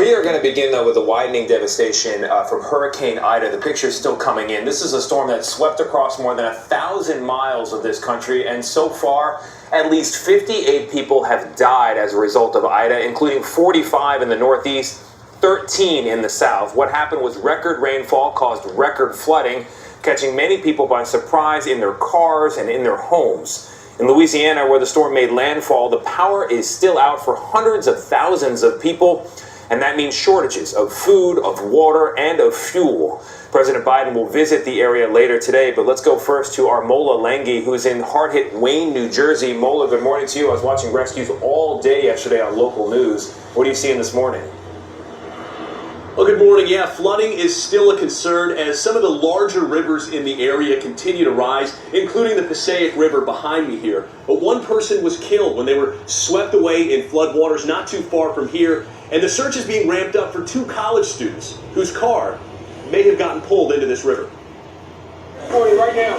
We are going to begin, though, with the widening devastation from Hurricane Ida. The picture is still coming in. This is a storm that swept across more than 1,000 miles of this country, and so far, at least 58 people have died as a result of Ida, including 45 in the Northeast, 13 in the South. What happened was record rainfall caused record flooding, catching many people by surprise in their cars and in their homes. In Louisiana, where the storm made landfall, the power is still out for hundreds of thousands of people, and that means shortages of food, of water, and of fuel. President Biden will visit the area later today, but let's go first to our Mola Lenghi, who is in hard-hit Wayne, New Jersey. Mola, good morning to you. I was watching rescues all day yesterday on local news. What are you seeing this morning? Well, good morning. Yeah, flooding is still a concern as some of the larger rivers in the area continue to rise, including the Passaic River behind me here. But one person was killed when they were swept away in floodwaters not too far from here. And the search is being ramped up for 2 college students whose car may have gotten pulled into this river. Right now.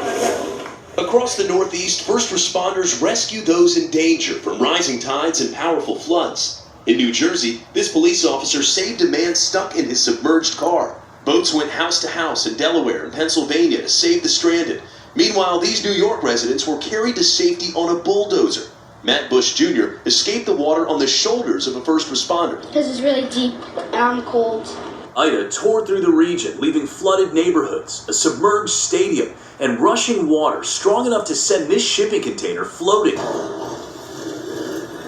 Across the Northeast, first responders rescue those in danger from rising tides and powerful floods. In New Jersey, this police officer saved a man stuck in his submerged car. Boats went house to house in Delaware and Pennsylvania to save the stranded. Meanwhile, these New York residents were carried to safety on a bulldozer. Matt Bush Jr. escaped the water on the shoulders of a first responder. This is really deep and I'm cold. Ida tore through the region, leaving flooded neighborhoods, a submerged stadium, and rushing water strong enough to send this shipping container floating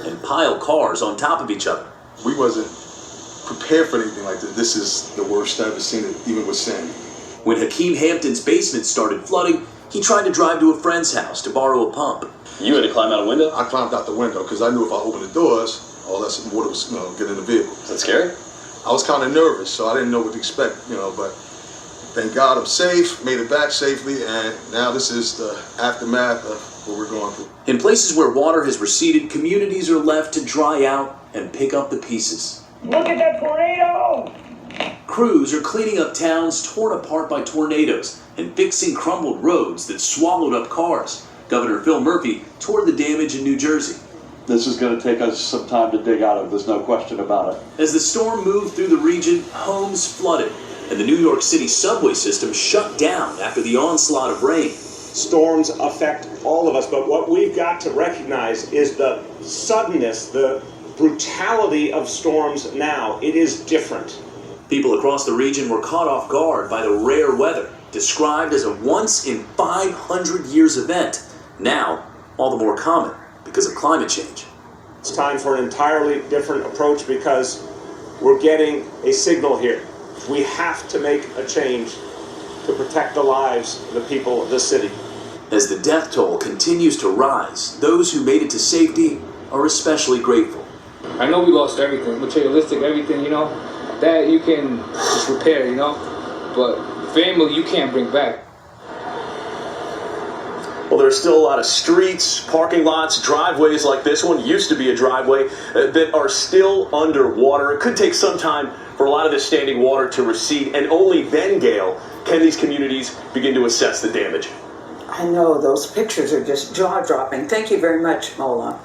and pile cars on top of each other. We wasn't prepared for anything like this. This is the worst I've ever seen it, even with Sandy. When Hakeem Hampton's basement started flooding, he tried to drive to a friend's house to borrow a pump. You had to climb out a window? I climbed out the window because I knew if I opened the doors, all that water was get in the vehicle. Is that scary? I was kind of nervous, so I didn't know what to expect, but thank God I'm safe, made it back safely, and now this is the aftermath of what we're going through. In places where water has receded, communities are left to dry out and pick up the pieces. Look at that tornado! Crews are cleaning up towns torn apart by tornadoes and fixing crumbled roads that swallowed up cars. Governor Phil Murphy toured the damage in New Jersey. This is going to take us some time to dig out of, there's no question about it. As the storm moved through the region, homes flooded, and the New York City subway system shut down after the onslaught of rain. Storms affect all of us, but what we've got to recognize is the suddenness, the brutality of storms now. It is different. People across the region were caught off guard by the rare weather, described as a once-in-500 years event. Now, all the more common because of climate change. It's time for an entirely different approach because we're getting a signal here. We have to make a change to protect the lives of the people of this city. As the death toll continues to rise, those who made it to safety are especially grateful. I know we lost everything, materialistic, everything, that you can just repair, but family you can't bring back. Well, there's still a lot of streets, parking lots, driveways like this one, used to be a driveway, that are still underwater. It could take some time for a lot of this standing water to recede, and only then, Gail, can these communities begin to assess the damage. I know, those pictures are just jaw-dropping. Thank you very much, Mola.